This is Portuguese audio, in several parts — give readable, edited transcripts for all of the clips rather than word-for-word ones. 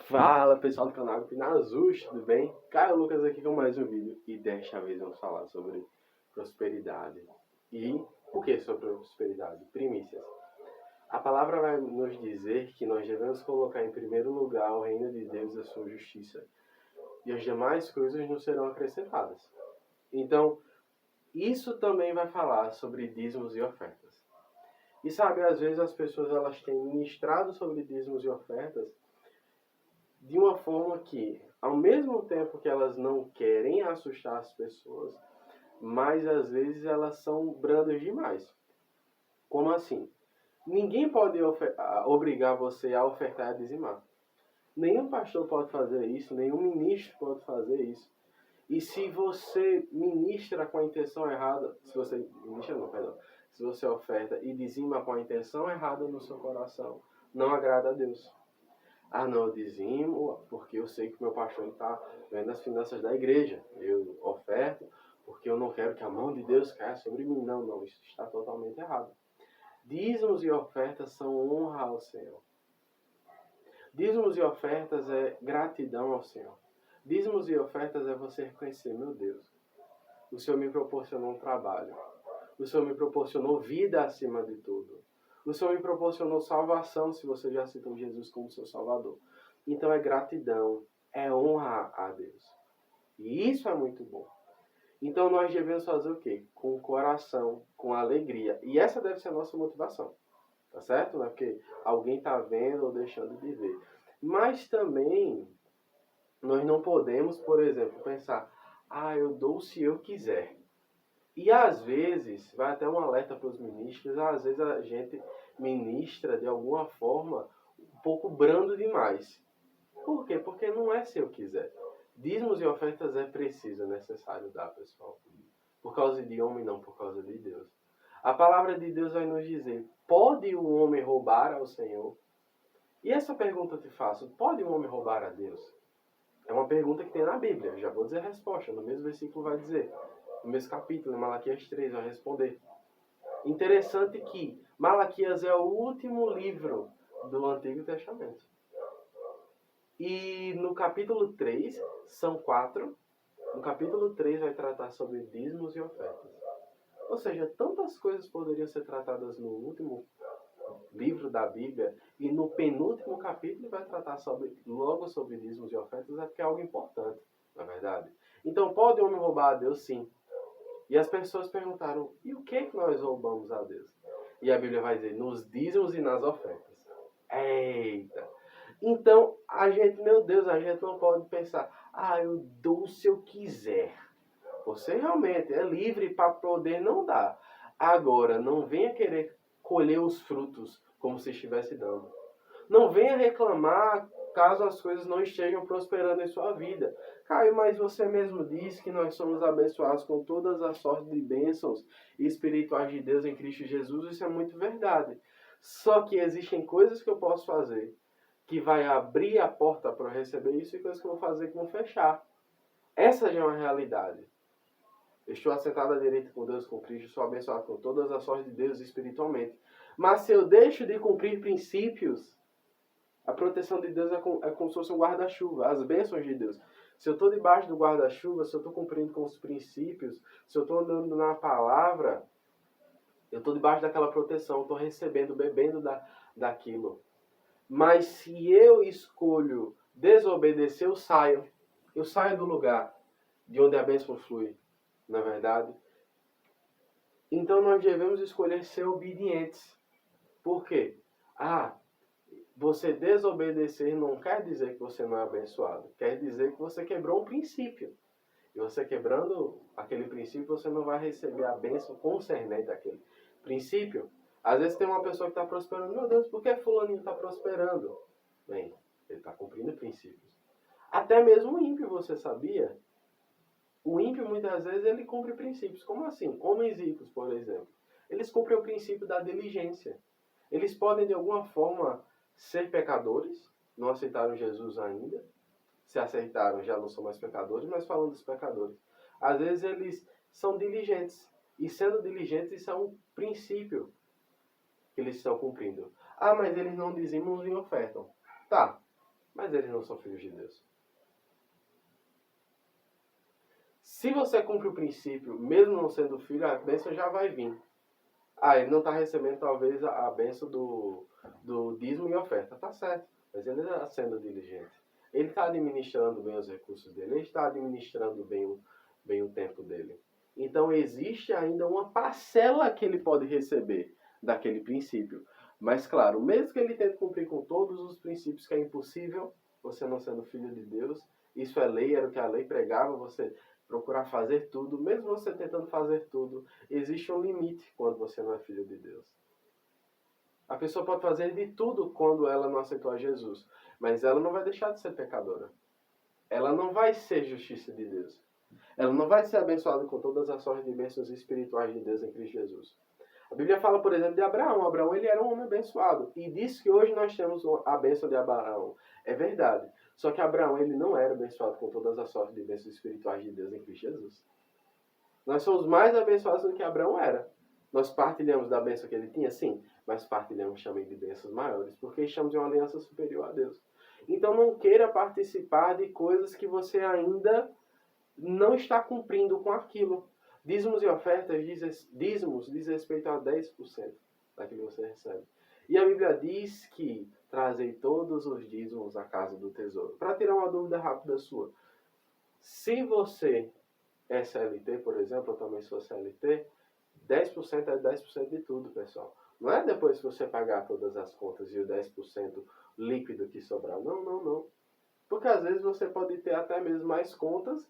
Fala pessoal do canal Pinazus, tudo bem? Caio Lucas aqui com mais um vídeo e desta vez vamos falar sobre prosperidade. E por que sobre prosperidade? Primícias. A palavra vai nos dizer que nós devemos colocar em primeiro lugar o reino de Deus e a sua justiça, e as demais coisas nos serão acrescentadas. Então, isso também vai falar sobre dízimos e ofertas. E sabe, às vezes as pessoas elas têm ministrado sobre dízimos e ofertas de uma forma que, ao mesmo tempo que elas não querem assustar as pessoas, mas às vezes elas são brandas demais. Como assim? Ninguém pode obrigar você a ofertar e a dizimar. Nenhum pastor pode fazer isso, nenhum ministro pode fazer isso. E se você ministra com a intenção errada, se você oferta e dizima com a intenção errada no seu coração, não agrada a Deus. Ah, não, eu dizimo porque eu sei que o meu pastor está vendo as finanças da igreja. Eu oferto porque eu não quero que a mão de Deus caia sobre mim. Não, isso está totalmente errado. Dízimos e ofertas são honra ao Senhor. Dízimos e ofertas é gratidão ao Senhor. Dízimos e ofertas é você reconhecer, meu Deus, o Senhor me proporcionou um trabalho. O Senhor me proporcionou vida acima de tudo. O Senhor me proporcionou salvação, se você já citou Jesus como seu Salvador. Então é gratidão, é honra a Deus. E isso é muito bom. Então nós devemos fazer o quê? Com o coração, com alegria. E essa deve ser a nossa motivação. Tá certo? Não é porque alguém está vendo ou deixando de ver. Mas também nós não podemos, por exemplo, pensar, eu dou se eu quiser. E às vezes, vai até um alerta para os ministros, às vezes a gente ministra de alguma forma um pouco brando demais. Por quê? Porque não é se eu quiser. Dízimos e ofertas é preciso, é necessário dar, pessoal. Por causa de homem, não por causa de Deus. A palavra de Deus vai nos dizer, pode o homem roubar ao Senhor? E essa pergunta eu te faço, pode o homem roubar a Deus? É uma pergunta que tem na Bíblia, eu já vou dizer a resposta, no mesmo versículo vai dizer. No mesmo capítulo, em Malaquias 3, vai responder. Interessante que Malaquias é o último livro do Antigo Testamento. E no capítulo 3, são 4. No capítulo 3 vai tratar sobre dízimos e ofertas. Ou seja, tantas coisas poderiam ser tratadas no último livro da Bíblia e no penúltimo capítulo vai tratar logo sobre dízimos e ofertas, é porque é algo importante, na verdade. Então, pode o homem roubar a Deus? Sim. E as pessoas perguntaram, e o que nós roubamos a Deus? E a Bíblia vai dizer, nos dízimos e nas ofertas. Eita! Então, a gente não pode pensar, eu dou se eu quiser. Você realmente é livre para poder não dar. Agora, não venha querer colher os frutos como se estivesse dando. Não venha reclamar caso as coisas não estejam prosperando em sua vida. Caio, mas você mesmo disse que nós somos abençoados com todas as sortes de bênçãos espirituais de Deus em Cristo Jesus. Isso é muito verdade. Só que existem coisas que eu posso fazer que vai abrir a porta para eu receber isso e coisas que eu vou fazer que vão fechar. Essa já é uma realidade. Eu estou assentado à direita com Deus, com Cristo, sou abençoado com todas as sortes de Deus espiritualmente. Mas se eu deixo de cumprir princípios, a proteção de Deus é como se fosse um guarda-chuva, as bênçãos de Deus. Se eu estou debaixo do guarda-chuva, se eu estou cumprindo com os princípios, se eu estou andando na palavra, eu estou debaixo daquela proteção, estou recebendo, bebendo daquilo. Mas se eu escolho desobedecer, eu saio. Eu saio do lugar de onde a bênção flui, na verdade. Então nós devemos escolher ser obedientes. Por quê? Você desobedecer não quer dizer que você não é abençoado. Quer dizer que você quebrou um princípio. E você quebrando aquele princípio, você não vai receber a bênção concernente àquele princípio. Às vezes tem uma pessoa que está prosperando. Meu Deus, por que fulaninho está prosperando? Bem, ele está cumprindo princípios. Até mesmo o ímpio, você sabia? O ímpio, muitas vezes, ele cumpre princípios. Como assim? Homens ímpios, por exemplo. Eles cumprem o princípio da diligência. Eles podem, de alguma forma, ser pecadores, não aceitaram Jesus ainda. Se aceitaram, já não são mais pecadores, mas falando dos pecadores. Às vezes eles são diligentes. E sendo diligentes, isso é um princípio que eles estão cumprindo. Mas eles não dizimam e ofertam. Tá. mas eles não são filhos de Deus. Se você cumpre o princípio, mesmo não sendo filho, a bênção já vai vir. Ele não está recebendo talvez a bênção do dízimo e oferta. Tá certo, mas ele está sendo diligente. Ele está administrando bem os recursos dele, ele está administrando bem o tempo dele. Então existe ainda uma parcela que ele pode receber daquele princípio. Mas claro, mesmo que ele tente cumprir com todos os princípios, que é impossível, você não sendo filho de Deus, isso é lei, era o que a lei pregava, você procurar fazer tudo, mesmo você tentando fazer tudo, existe um limite quando você não é filho de Deus. A pessoa pode fazer de tudo quando ela não aceitou a Jesus, mas ela não vai deixar de ser pecadora. Ela não vai ser justiça de Deus. Ela não vai ser abençoada com todas as sortes de bênçãos espirituais de Deus em Cristo Jesus. A Bíblia fala, por exemplo, de Abraão. Abraão, ele era um homem abençoado. E diz que hoje nós temos a bênção de Abraão. É verdade. Só que Abraão, ele não era abençoado com todas as sortes de bênçãos espirituais de Deus em Cristo Jesus. Nós somos mais abençoados do que Abraão era. Nós partilhamos da bênção que ele tinha, sim, mas partilhamos também de bênçãos maiores, porque estamos em uma aliança superior a Deus. Então não queira participar de coisas que você ainda não está cumprindo com aquilo. Dízimos e ofertas, dízimos diz respeito a 10% daquilo que você recebe. E a Bíblia diz que trazei todos os dízimos à casa do tesouro. Para tirar uma dúvida rápida sua, se você é CLT, por exemplo, eu também sou CLT, 10% é 10% de tudo, pessoal. Não é depois que você pagar todas as contas e o 10% líquido que sobrar. Não. Porque às vezes você pode ter até mesmo mais contas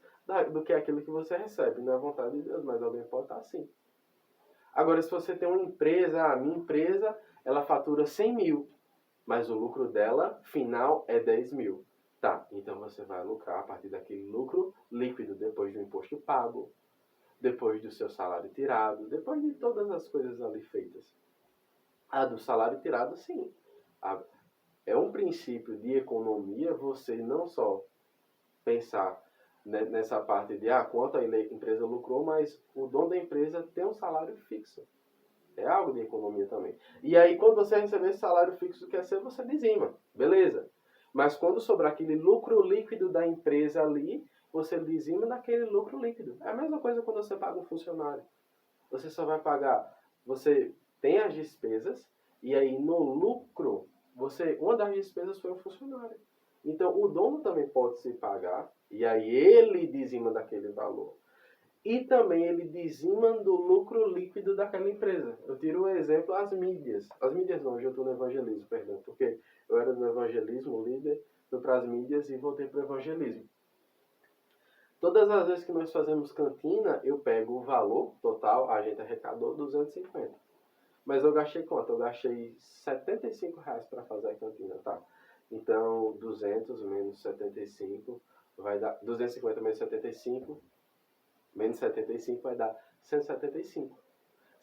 do que aquilo que você recebe. Não é vontade de Deus, mas alguém pode estar assim. Agora, se você tem uma empresa, a minha empresa, ela fatura 100 mil, mas o lucro dela, final, é 10 mil. Tá, então você vai lucrar a partir daquele lucro líquido, depois do imposto pago, depois do seu salário tirado, depois de todas as coisas ali feitas. Do salário tirado, sim. É um princípio de economia você não só pensar nessa parte de quanto a empresa lucrou, mas o dono da empresa tem um salário fixo. É algo de economia também. E aí, quando você receber esse salário fixo que é seu, você dizima. Beleza. Mas quando sobrar aquele lucro líquido da empresa ali, você dizima daquele lucro líquido. É a mesma coisa quando você paga um funcionário. Você só vai pagar... Você tem as despesas, e aí no lucro, uma das despesas foi o funcionário. Então, o dono também pode se pagar, e aí ele dizima daquele valor. E também ele dizima do lucro líquido daquela empresa. Eu tiro um exemplo, as mídias. As mídias não, hoje eu estou no evangelismo, perdão. Porque eu era no evangelismo, líder, fui para as mídias e voltei para o evangelismo. Todas as vezes que nós fazemos cantina, eu pego o valor total, a gente arrecadou 250. Mas eu gastei quanto? Eu gastei R$75 para fazer a cantina, tá? Então, 200 menos 75 vai dar... 250 menos 75... Menos 75 vai dar 175.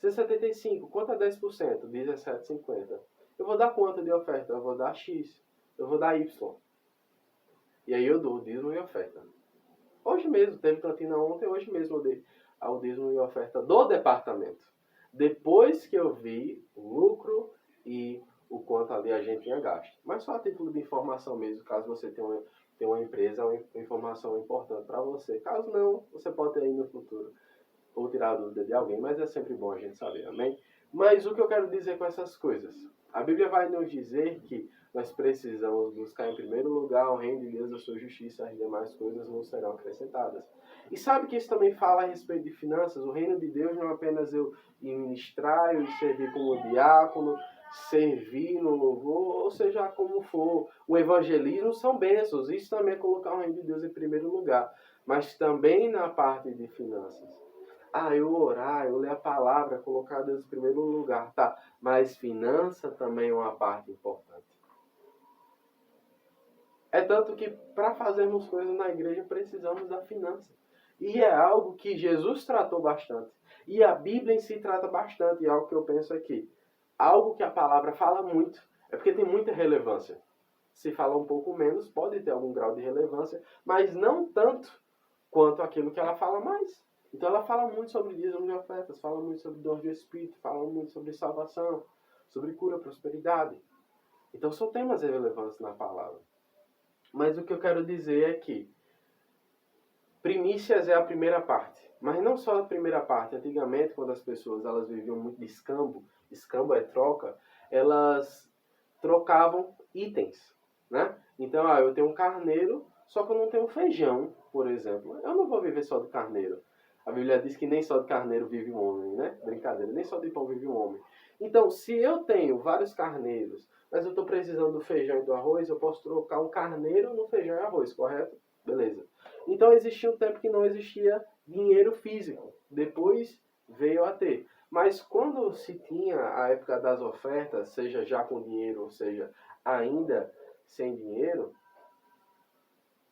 175, quanto é 10%? 17,50. Eu vou dar quanto de oferta? Eu vou dar X. Eu vou dar Y. E aí eu dou o dízimo e oferta. Hoje mesmo, teve cantina ontem, hoje mesmo eu dei o dízimo e oferta do departamento. Depois que eu vi o lucro e o quanto ali a gente tinha gasto. Mas só a título de informação mesmo, caso você tenha uma empresa, uma informação importante para você. Caso não, você pode ter aí no futuro ou tirar a dúvida de alguém, mas é sempre bom a gente saber, amém? Mas o que eu quero dizer com essas coisas? A Bíblia vai nos dizer que nós precisamos buscar em primeiro lugar o reino de Deus, a sua justiça, as demais coisas não serão acrescentadas. E sabe que isso também fala a respeito de finanças? O reino de Deus não é apenas eu ministrar, eu servir como diácono, servir no louvor, ou seja, como for. O evangelismo são bênçãos, isso também é colocar o reino de Deus em primeiro lugar. Mas também na parte de finanças. Eu orar, eu ler a palavra, colocar Deus em primeiro lugar, tá? Mas finança também é uma parte importante. É tanto que para fazermos coisas na igreja precisamos da finança. E é algo que Jesus tratou bastante. E a Bíblia em si trata bastante, e é algo que eu penso aqui. Algo que a palavra fala muito, é porque tem muita relevância. Se fala um pouco menos, pode ter algum grau de relevância, mas não tanto quanto aquilo que ela fala mais. Então ela fala muito sobre dízimo de ofertas, fala muito sobre dor de espírito, fala muito sobre salvação, sobre cura, prosperidade. Então são temas relevantes na palavra. Mas o que eu quero dizer é que primícias é a primeira parte. Mas não só a primeira parte. Antigamente, quando as pessoas elas viviam muito de escambo, escambo é troca, elas trocavam itens, né? Então, eu tenho um carneiro, só que eu não tenho feijão, por exemplo. Eu não vou viver só de carneiro. A Bíblia diz que nem só de carneiro vive um homem, né? Brincadeira, nem só de pão vive um homem. Então, se eu tenho vários carneiros, mas eu estou precisando do feijão e do arroz, eu posso trocar um carneiro no feijão e arroz, correto? Beleza. Então, existia um tempo que não existia dinheiro físico. Depois veio a ter. Mas quando se tinha a época das ofertas, seja já com dinheiro, ou seja, ainda sem dinheiro,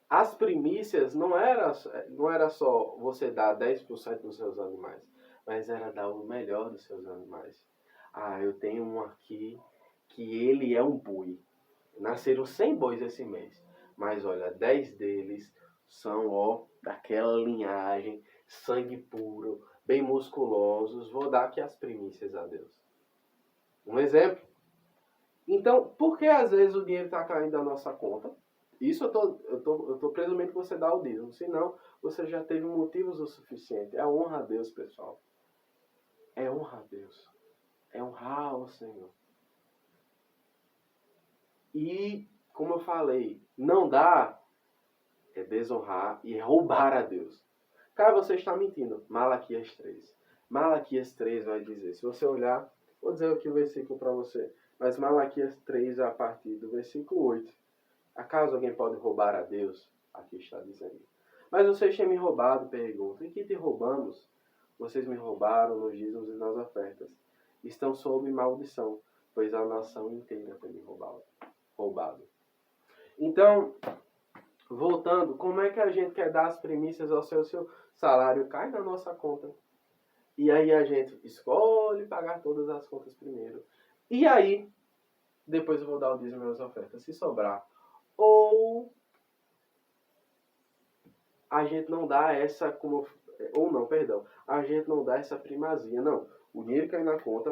as primícias não era só você dar 10% dos seus animais, mas era dar o melhor dos seus animais. Eu tenho um aqui que ele é um boi. Nasceram 100 bois esse mês. Mas olha, 10 deles são, daquela linhagem, sangue puro, bem musculosos. Vou dar aqui as primícias a Deus. Um exemplo. Então, por que às vezes o dinheiro está caindo da nossa conta? Isso eu tô presumindo que você dá o dízimo. Senão, você já teve motivos o suficiente. É honra a Deus, pessoal. É honra a Deus. É honrar ao Senhor. E, como eu falei, não dá é desonrar e roubar a Deus. Cara, você está mentindo. Malaquias 3. Malaquias 3 vai dizer, se você olhar, vou dizer aqui o versículo para você, mas Malaquias 3 a partir do versículo 8. Acaso alguém pode roubar a Deus? Aqui está dizendo. Mas vocês têm me roubado, pergunta. Em que te roubamos? Vocês me roubaram nos dízimos e nas ofertas. Estão sob maldição, pois a nação inteira tem me roubado. Então, voltando, como é que a gente quer dar as primícias ao seu salário? Cai na nossa conta. E aí a gente escolhe pagar todas as contas primeiro. E aí, depois eu vou dar o dízimo e as ofertas, se sobrar. Ou a gente não dá essa, a gente não dá essa primazia, não. O dinheiro cai na conta,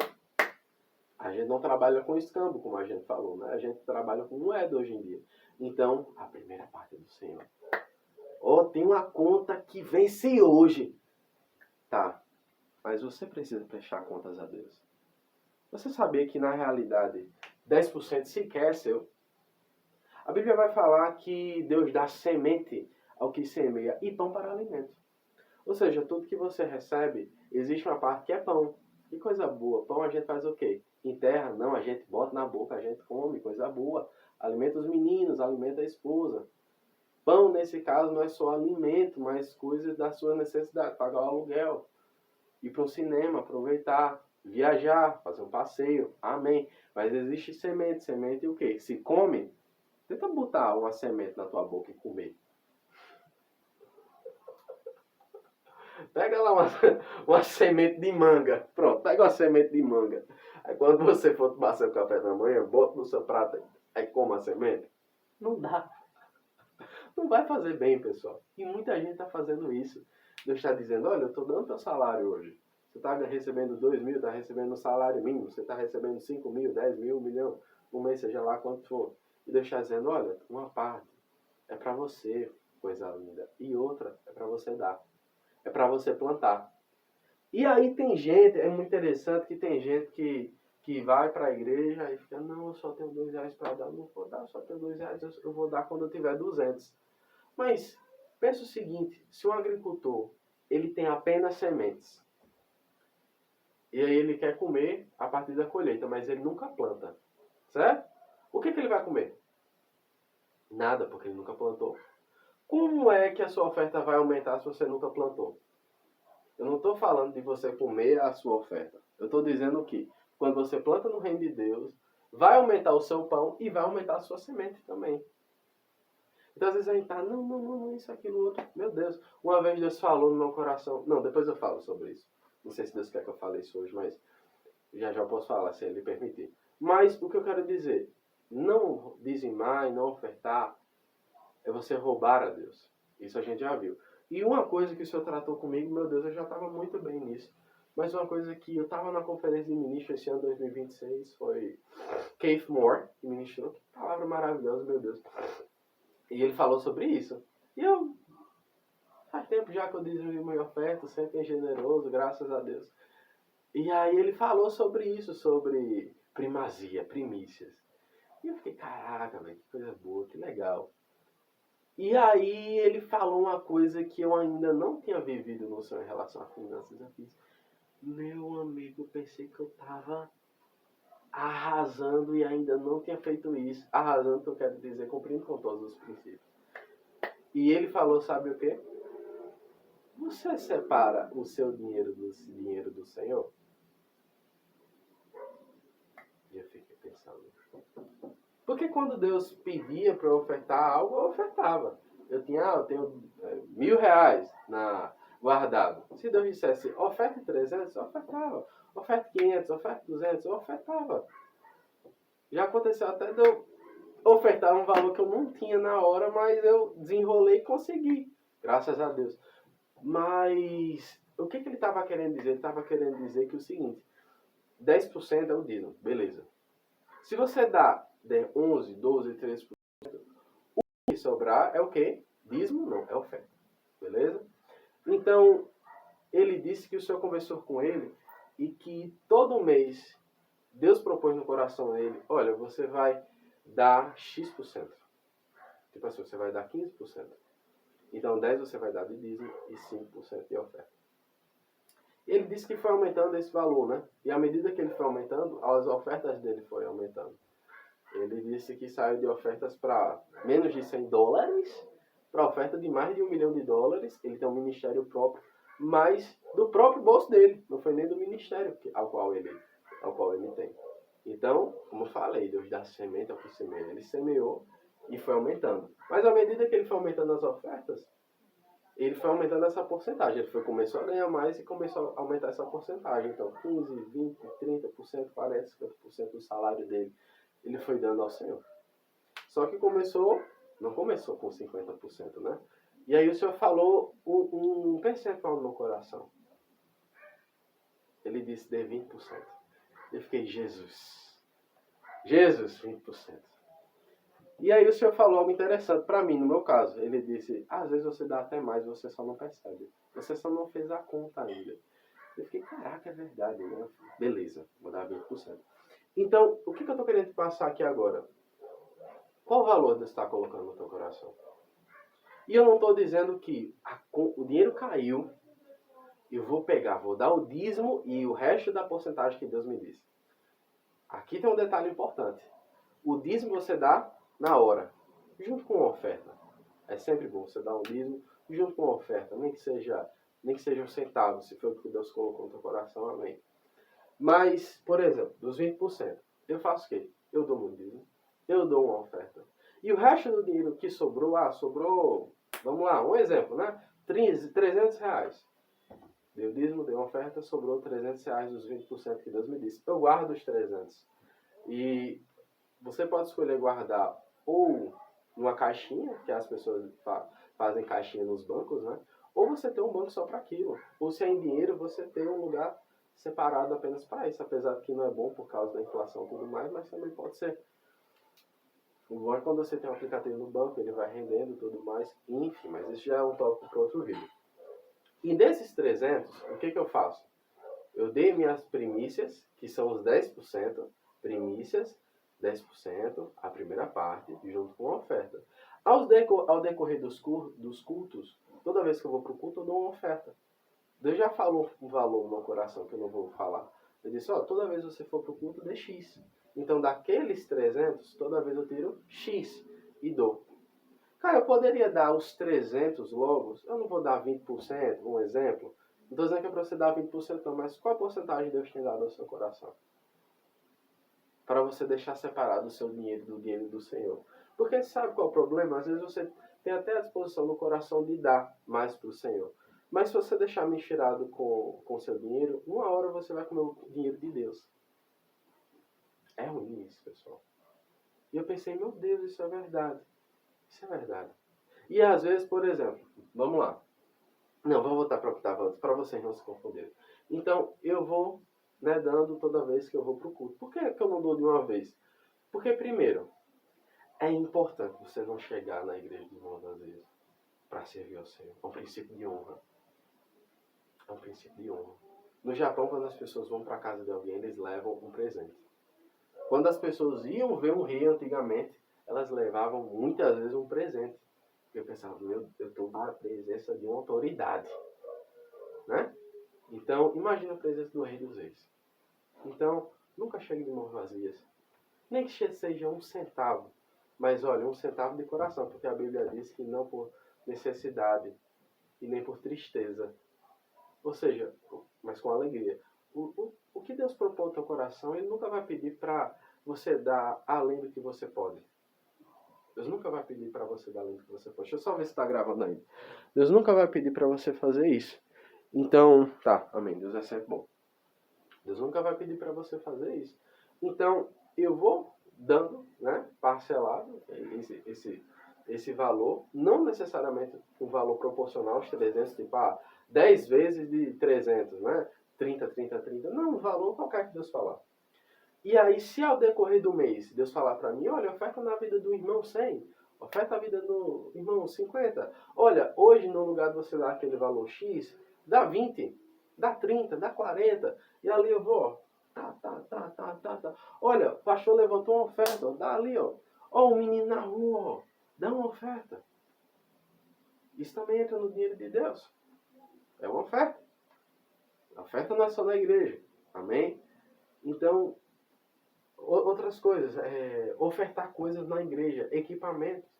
a gente não trabalha com escambo, como a gente falou, né? A gente trabalha com moeda hoje em dia. Então, a primeira parte é do Senhor. Tem uma conta que vence hoje. Tá, mas você precisa prestar contas a Deus. Você sabia que, na realidade, 10% sequer é seu? A Bíblia vai falar que Deus dá semente ao que semeia e pão para alimento. Ou seja, tudo que você recebe, existe uma parte que é pão. Que coisa boa. Pão a gente faz o quê? Enterra? Não, a gente bota na boca, a gente come, coisa boa. Alimenta os meninos, alimenta a esposa. Pão, nesse caso, não é só alimento, mas coisas da sua necessidade. Pagar o aluguel, ir para um cinema, aproveitar, viajar, fazer um passeio. Amém. Mas existe semente. Semente o quê? Se come, tenta botar uma semente na tua boca e comer. Pega lá uma semente de manga. Pronto, pega uma semente de manga. Aí quando você for tomar seu café da manhã, bota no seu prato aí coma a semente. Não dá. Não vai fazer bem, pessoal. E muita gente está fazendo isso. Deus está dizendo, olha, eu estou dando teu salário hoje. Você está recebendo 2 mil, está recebendo um salário mínimo. Você está recebendo 5 mil, 10 mil, 1 milhão. Um mês, seja lá quanto for. E Deus está dizendo, olha, uma parte é para você, coisa linda. E outra é para você dar. É para você plantar. E aí tem gente, é muito interessante que tem gente que vai para a igreja e fica, não, eu só tenho R$2 para dar. Não vou dar, só tenho R$2, eu vou dar quando eu tiver 200. Mas pensa o seguinte, se um agricultor ele tem apenas sementes, e aí ele quer comer a partir da colheita, mas ele nunca planta, certo? O que ele vai comer? Nada, porque ele nunca plantou. Como é que a sua oferta vai aumentar se você nunca plantou? Eu não estou falando de você comer a sua oferta. Eu estou dizendo que quando você planta no reino de Deus, vai aumentar o seu pão e vai aumentar a sua semente também. Então às vezes a gente tá, não, isso, aquilo, outro. Meu Deus, uma vez Deus falou no meu coração. Não, depois eu falo sobre isso. Não sei se Deus quer que eu fale isso hoje, mas já eu posso falar, se Ele permitir. Mas o que eu quero dizer, não dizimar e não ofertar é você roubar a Deus. Isso a gente já viu. E uma coisa que o Senhor tratou comigo, meu Deus, eu já estava muito bem nisso. Mas uma coisa que eu estava na conferência de ministro esse ano 2026, foi Keith Moore, que ministrou. Que palavra maravilhosa, meu Deus. E ele falou sobre isso. E eu, faz tempo já que eu dizimei minha oferta, sempre generoso, graças a Deus. E aí ele falou sobre isso, sobre primazia, primícias. E eu fiquei, caraca, velho, que coisa boa, que legal. E aí ele falou uma coisa que eu ainda não tinha vivido no sonho em relação a finanças. Eu fiz, meu amigo, eu pensei que eu tava arrasando e ainda não tinha feito isso. Arrasando, que eu quero dizer, cumprindo com todos os princípios. E ele falou, sabe o quê? Você separa o seu dinheiro do dinheiro do Senhor? E eu fiquei pensando. Porque quando Deus pedia para eu ofertar algo, eu ofertava. Eu tenho R$ 1.000 guardado. Se Deus dissesse, oferte 300, eu ofertava. Oferte 500, oferte 200, eu ofertava. Já aconteceu até de eu ofertar um valor que eu não tinha na hora, mas eu desenrolei e consegui. Graças a Deus. Mas o que ele estava querendo dizer? Ele estava querendo dizer que o seguinte, 10% é o dízimo, beleza. Se você dá 11, 12, 13%, o que sobrar é o quê? Dízimo não, é oferta. Beleza? Então, ele disse que o Senhor conversou com ele e que todo mês Deus propôs no coração dele, olha, você vai dar X%. Tipo assim, você vai dar 15%. Então 10% você vai dar de dízimo e 5% de oferta. Ele disse que foi aumentando esse valor, né? E à medida que ele foi aumentando, as ofertas dele foram aumentando. Ele disse que saiu de ofertas para menos de $100 para oferta de mais de $1 milhão. Ele tem um ministério próprio, mas do próprio bolso dele. Não foi nem do ministério ao qual ele tem. Então, como eu falei, Deus dá semente ao que semeia. Ele semeou e foi aumentando. Mas à medida que ele foi aumentando as ofertas, ele foi aumentando essa porcentagem. Ele começou a ganhar mais e começou a aumentar essa porcentagem. Então, 15, 20, 30%, 40%, 50% do salário dele, ele foi dando ao Senhor. Só que não começou com 50%, né? E aí o Senhor falou um percentual no meu coração. Ele disse, dê 20%. Eu fiquei, Jesus, 20%. E aí o Senhor falou algo interessante para mim, no meu caso. Ele disse, às vezes você dá até mais, você só não percebe. Você só não fez a conta ainda. Eu fiquei, caraca, é verdade, né? Beleza, vou dar 20%. Então, o que eu estou querendo passar aqui agora? Qual valor Deus está colocando no teu coração? E eu não estou dizendo que o dinheiro caiu, eu vou pegar, vou dar o dízimo e o resto da porcentagem que Deus me disse. Aqui tem um detalhe importante. O dízimo você dá na hora, junto com a oferta. É sempre bom você dar um dízimo junto com a oferta, nem que seja um centavo, se for o que Deus colocou no teu coração, amém. Mas, por exemplo, dos 20%, eu faço o quê? Eu dou um dízimo, eu dou uma oferta. E o resto do dinheiro que sobrou, vamos lá, um exemplo, né? R$300. Deu dízimo, deu uma oferta, sobrou R$300 dos 20% que Deus me disse. Eu guardo os 300. E você pode escolher guardar ou numa caixinha, que as pessoas fazem caixinha nos bancos, né? Ou você tem um banco só para aquilo. Ou se é em dinheiro, você tem um lugar separado apenas para isso. Apesar de que não é bom por causa da inflação e tudo mais, mas também pode ser. O bom é quando você tem um aplicativo no banco, ele vai rendendo e tudo mais. Enfim, mas isso já é um tópico para outro vídeo. E desses 300, o que eu faço? Eu dei minhas primícias, que são os 10%, primícias, 10%, a primeira parte, junto com a oferta. Ao decorrer dos cultos, toda vez que eu vou para o culto, eu dou uma oferta. Deus já falou um valor no meu coração que eu não vou falar. Ele disse, toda vez que você for para o culto, dê X. Então, daqueles 300, toda vez eu tiro X e dou. Cara, eu poderia dar os 300 logo, eu não vou dar 20%, um exemplo. Não estou dizendo que é para você dar 20% não, mas qual a porcentagem Deus tem dado ao seu coração? Para você deixar separado o seu dinheiro do dinheiro do Senhor. Porque sabe qual é o problema? Às vezes você tem até a disposição no coração de dar mais para o Senhor. Mas se você deixar misturado com o seu dinheiro, uma hora você vai comer o dinheiro de Deus. É ruim isso, pessoal. E eu pensei, meu Deus, isso é verdade. Isso é verdade. E às vezes, por exemplo, vamos lá. Não, vou voltar para o que estava antes, para vocês não se confundirem. Então, eu vou dando toda vez que eu vou para o culto. Por que eu não dou de uma vez? Porque, primeiro, É importante você não chegar na igreja de mãos vazias para servir ao Senhor. É um princípio de honra. É um princípio de honra. No Japão, quando as pessoas vão para a casa de alguém, eles levam um presente. Quando as pessoas iam ver um rei antigamente, elas levavam muitas vezes um presente. Porque eu pensava, meu, eu estou na presença de uma autoridade. Né? Então, imagina a presença do Rei dos Reis. Então, nunca chegue de mãos vazias. Nem que seja um centavo. Mas olha, um centavo de coração, porque a Bíblia diz que não por necessidade e nem por tristeza. Ou seja, mas com alegria. O que Deus propõe ao teu coração, Ele nunca vai pedir para você dar além do que você pode. Deus nunca vai pedir para você dar além do que você pode. Deixa eu só ver se está gravando aí. Deus nunca vai pedir para você fazer isso. Então, tá, amém. Deus é sempre bom. Deus nunca vai pedir para você fazer isso. Então, eu vou dando, né, parcelado esse valor, não necessariamente um valor proporcional aos 300, tipo, 10 vezes de 300, né? 30, 30, 30. Não, um valor qualquer que Deus falar. E aí, se ao decorrer do mês, Deus falar para mim, olha, oferta na vida do irmão 100, oferta na vida do irmão 50. Olha, hoje, no lugar de você dar aquele valor X, dá 20, dá 30, dá 40. E ali eu vou, tá. Olha, o pastor levantou uma oferta, ó, dá ali, ó. Ó, um menino na rua, ó, dá uma oferta. Isso também entra no dinheiro de Deus. É uma oferta. A oferta não é só na igreja. Amém? Então, outras coisas. Ofertar coisas na igreja. Equipamentos.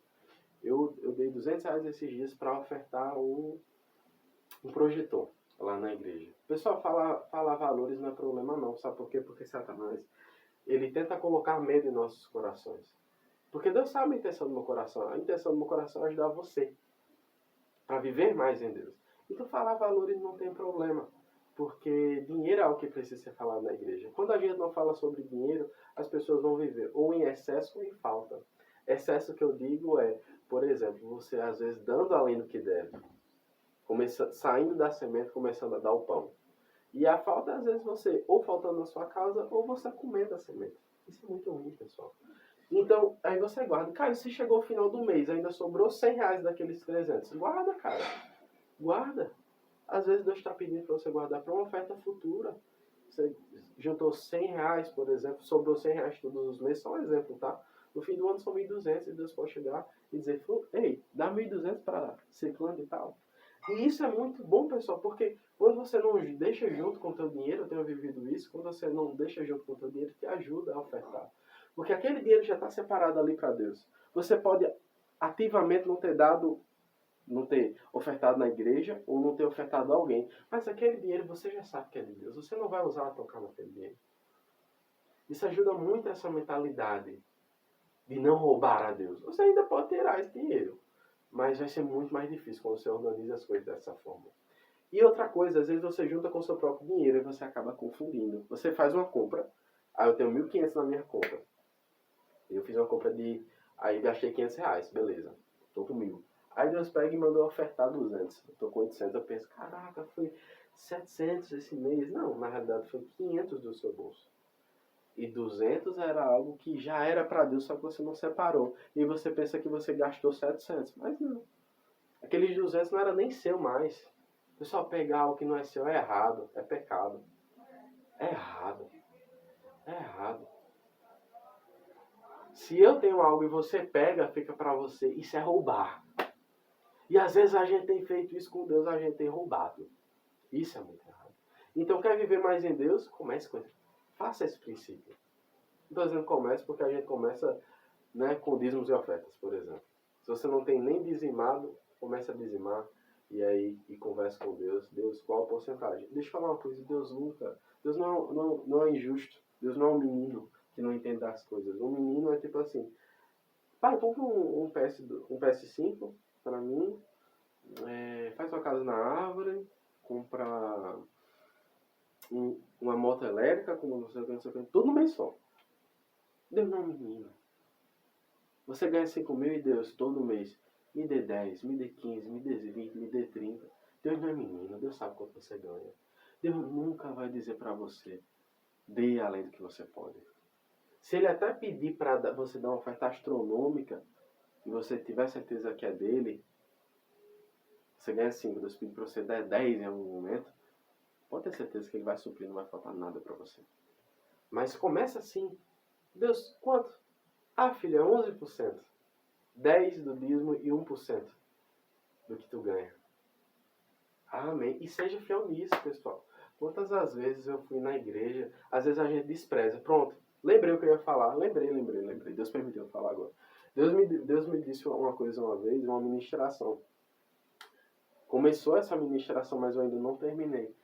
Eu dei R$200 esses dias para ofertar um projetor lá na igreja. O pessoal falar valores não é problema não. Sabe por quê? Porque Satanás, ele tenta colocar medo em nossos corações. Porque Deus sabe a intenção do meu coração. A intenção do meu coração é ajudar você para viver mais em Deus. Então falar valores não tem problema, porque dinheiro é algo que precisa ser falado na igreja. Quando a gente não fala sobre dinheiro, as pessoas vão viver ou em excesso ou em falta. Excesso que eu digo é, por exemplo, você às vezes dando além do que deve, saindo da semente, começando a dar o pão. E a falta, às vezes, você ou faltando na sua casa, ou você comendo a semente. Isso é muito ruim, pessoal. Então, aí você guarda. Cara, se chegou o final do mês, ainda sobrou R$100 daqueles 300. Guarda, cara. Guarda. Às vezes Deus está pedindo para você guardar para uma oferta futura. Você juntou R$100, por exemplo, sobrou R$100 todos os meses, só um exemplo, tá? No fim do ano são 1.200 e Deus pode chegar e dizer, ei, dá 1.200 para ciclano e tal. E isso é muito bom, pessoal, porque quando você não deixa junto com o teu dinheiro, eu tenho vivido isso, quando você não deixa junto com o teu dinheiro, te ajuda a ofertar. Porque aquele dinheiro já está separado ali para Deus. Você pode ativamente não ter ofertado na igreja ou não ter ofertado a alguém. Mas aquele dinheiro você já sabe que é de Deus. Você não vai usar a tocar naquele dinheiro. Isso ajuda muito essa mentalidade de não roubar a Deus. Você ainda pode ter esse dinheiro, mas vai ser muito mais difícil quando você organiza as coisas dessa forma. E outra coisa, às vezes você junta com o seu próprio dinheiro e você acaba confundindo. Você faz uma compra, aí eu tenho 1.500 na minha conta. Eu fiz uma compra aí gastei R$500, beleza, tô com 1.000. Aí Deus pega e mandou ofertar 200. Eu tô com 800, eu penso, caraca, foi 700 esse mês. Não, na realidade foi 500 do seu bolso. E 200 era algo que já era para Deus, só que você não separou. E você pensa que você gastou 700, mas não. Aqueles 200 não era nem seu mais. Pessoal, pegar algo que não é seu é errado, é pecado. É errado. É errado. Se eu tenho algo e você pega, fica para você, isso é roubar. E às vezes a gente tem feito isso com Deus, a gente tem roubado. Isso é muito errado. Então, quer viver mais em Deus? Comece com isso. Faça esse princípio. Não estou dizendo comece porque a gente começa, né, com dízimos e ofertas, por exemplo. Se você não tem nem dizimado, comece a dizimar e aí converse com Deus. Deus, qual a porcentagem? Deixa eu falar uma coisa. Deus não é injusto. Deus não é um menino que não entende as coisas. Um menino é tipo assim, pai, compra um PS5 para mim, faz uma casa na árvore, compra uma moto elétrica, como não sei o que, tudo no mês só. Deus não é um menino. Você ganha 5.000 e Deus, todo mês, me dê 10, me dê 15, me dê 20, me dê 30. Deus não é menino, Deus sabe quanto você ganha. Deus nunca vai dizer para você, dê além do que você pode. Se ele até pedir para você dar uma oferta astronômica, e você tiver certeza que é dele, você ganha 5, Deus pedir para você dar 10 em algum momento, pode ter certeza que ele vai suprir, não vai faltar nada para você. Mas começa assim. Deus, quanto? Ah, filha, 11%. 10 do dízimo e 1% do que tu ganha. Amém. E seja fiel nisso, pessoal. Quantas as vezes eu fui na igreja, às vezes a gente despreza. Pronto, lembrei o que eu ia falar. Lembrei. Deus permitiu eu falar agora. Deus me disse uma coisa uma vez, uma ministração. Começou essa ministração, mas eu ainda não terminei.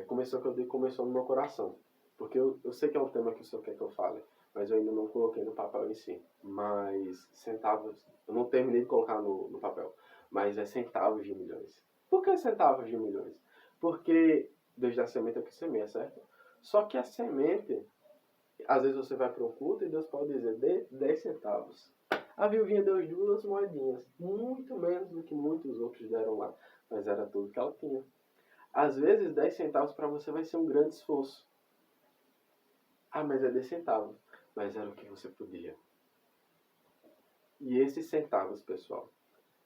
Começou no meu coração. Porque eu sei que é um tema que o Senhor quer que eu fale, mas eu ainda não coloquei no papel em si. Mas centavos, eu não terminei de colocar no papel, mas é centavos de milhões. Por que centavos de milhões? Porque Deus dá semente ao que semeia, certo? Só que a semente, às vezes você vai para um culto e Deus pode dizer, dê 10 centavos. A viuvinha deu 2 moedinhas, muito menos do que muitos outros deram lá, mas era tudo que ela tinha. Às vezes 10 centavos para você vai ser um grande esforço. Ah, mas é 10 centavos. Mas era o que você podia. E esses centavos, pessoal,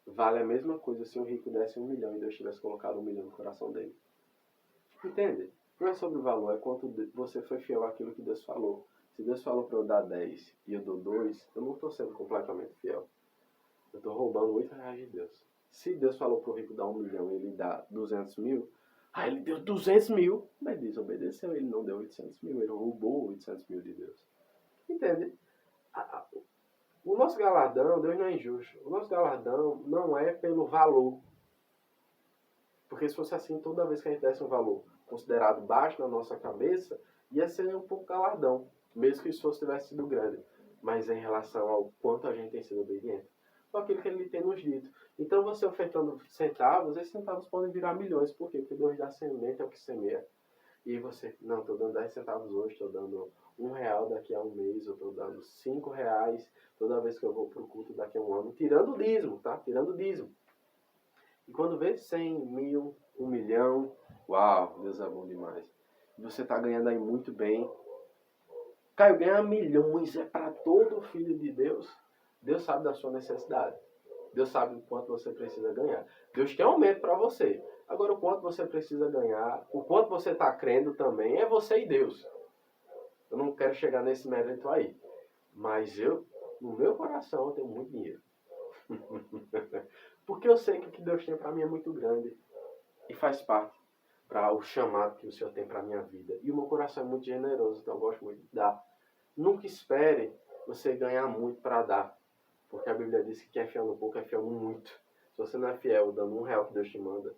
vale a mesma coisa se um rico desse 1 milhão e Deus tivesse colocado 1 milhão no coração dele. Entende? Não é sobre o valor, é quanto você foi fiel àquilo que Deus falou. Se Deus falou para eu dar 10 e eu dou 2, eu não estou sendo completamente fiel. Eu estou roubando 8 reais de Deus. Se Deus falou para o rico dar 1 milhão e ele dá 200 mil, ele deu 200 mil, mas desobedeceu, ele não deu 800 mil, ele roubou 800 mil de Deus. Entende? O nosso galardão, Deus não é injusto. O nosso galardão não é pelo valor. Porque se fosse assim, toda vez que a gente desse um valor considerado baixo na nossa cabeça, ia ser um pouco galardão. Mesmo que o esforço tivesse sido grande. Mas em relação ao quanto a gente tem sido obediente. Com aquilo que ele tem nos dito. Então você ofertando centavos, esses centavos podem virar milhões. Por quê? Porque Deus dá semente ao que semeia. E você, não, estou dando 10 centavos hoje, estou dando R$1 daqui a um mês, eu estou dando R$5 toda vez que eu vou para o culto daqui a um ano, tirando o dízimo, tá? Tirando o dízimo. E quando vê 100 mil, 1 milhão, uau, Deus é bom demais. Você está ganhando aí muito bem. Caio, ganhar milhões é para todo filho de Deus. Deus sabe da sua necessidade. Deus sabe o quanto você precisa ganhar. Deus tem aumento para você. Agora, o quanto você precisa ganhar, o quanto você está crendo também, é você e Deus. Eu não quero chegar nesse mérito aí. Mas no meu coração, eu tenho muito dinheiro. Porque eu sei que o que Deus tem para mim é muito grande. E faz parte para o chamado que o Senhor tem para a minha vida. E o meu coração é muito generoso, então eu gosto muito de dar. Nunca espere você ganhar muito para dar. Porque a Bíblia diz que quem é fiel no pouco é fiel no muito. Se você não é fiel dando R$1 que Deus te manda,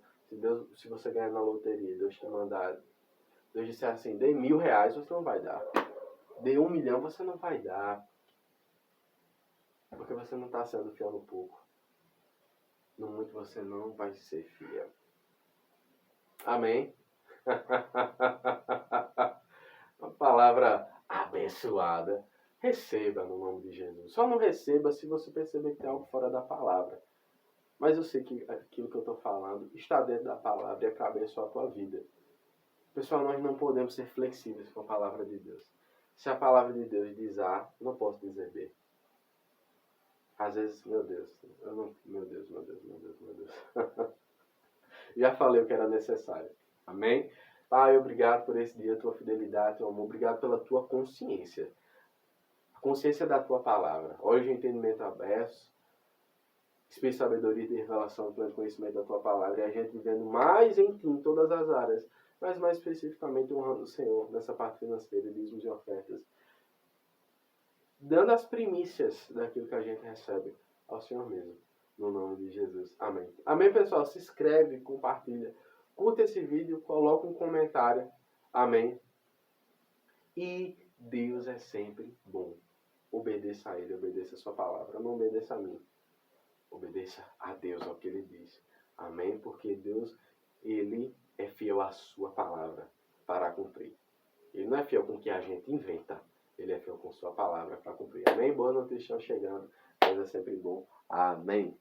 se você ganhar na loteria, Deus te mandar, Deus disser assim, dê R$1.000, você não vai dar. Dê 1 milhão, você não vai dar. Porque você não está sendo fiel no pouco. No muito você não vai ser fiel. Amém? Uma palavra abençoada. Receba no nome de Jesus. Só não receba se você perceber que tem algo fora da palavra. Mas eu sei que aquilo que eu estou falando está dentro da palavra e é para abençoar a tua vida. Pessoal, nós não podemos ser flexíveis com a palavra de Deus. Se a palavra de Deus diz A, não posso dizer B. Às vezes, meu Deus. Já falei o que era necessário. Amém? Pai, obrigado por esse dia, tua fidelidade, teu amor. Obrigado pela tua consciência. A consciência da tua palavra. Olhos de entendimento abertos. Espírito de sabedoria e revelação, pleno conhecimento da tua palavra. E a gente vivendo mais em ti, em todas as áreas. Mas mais especificamente honrando o Senhor nessa parte financeira, dízimos e ofertas. Dando as primícias daquilo que a gente recebe ao Senhor mesmo. No nome de Jesus. Amém. Amém, pessoal? Se inscreve, compartilha. Curta esse vídeo, coloca um comentário. Amém. E Deus é sempre bom. Obedeça a Ele, obedeça a sua palavra. Não obedeça a mim. Obedeça a Deus, ao que Ele diz. Amém? Porque Deus, Ele é fiel à sua palavra para cumprir. Ele não é fiel com o que a gente inventa. Ele é fiel com sua palavra para cumprir. Amém? Boas notícias estão chegando. Deus é sempre bom. Amém.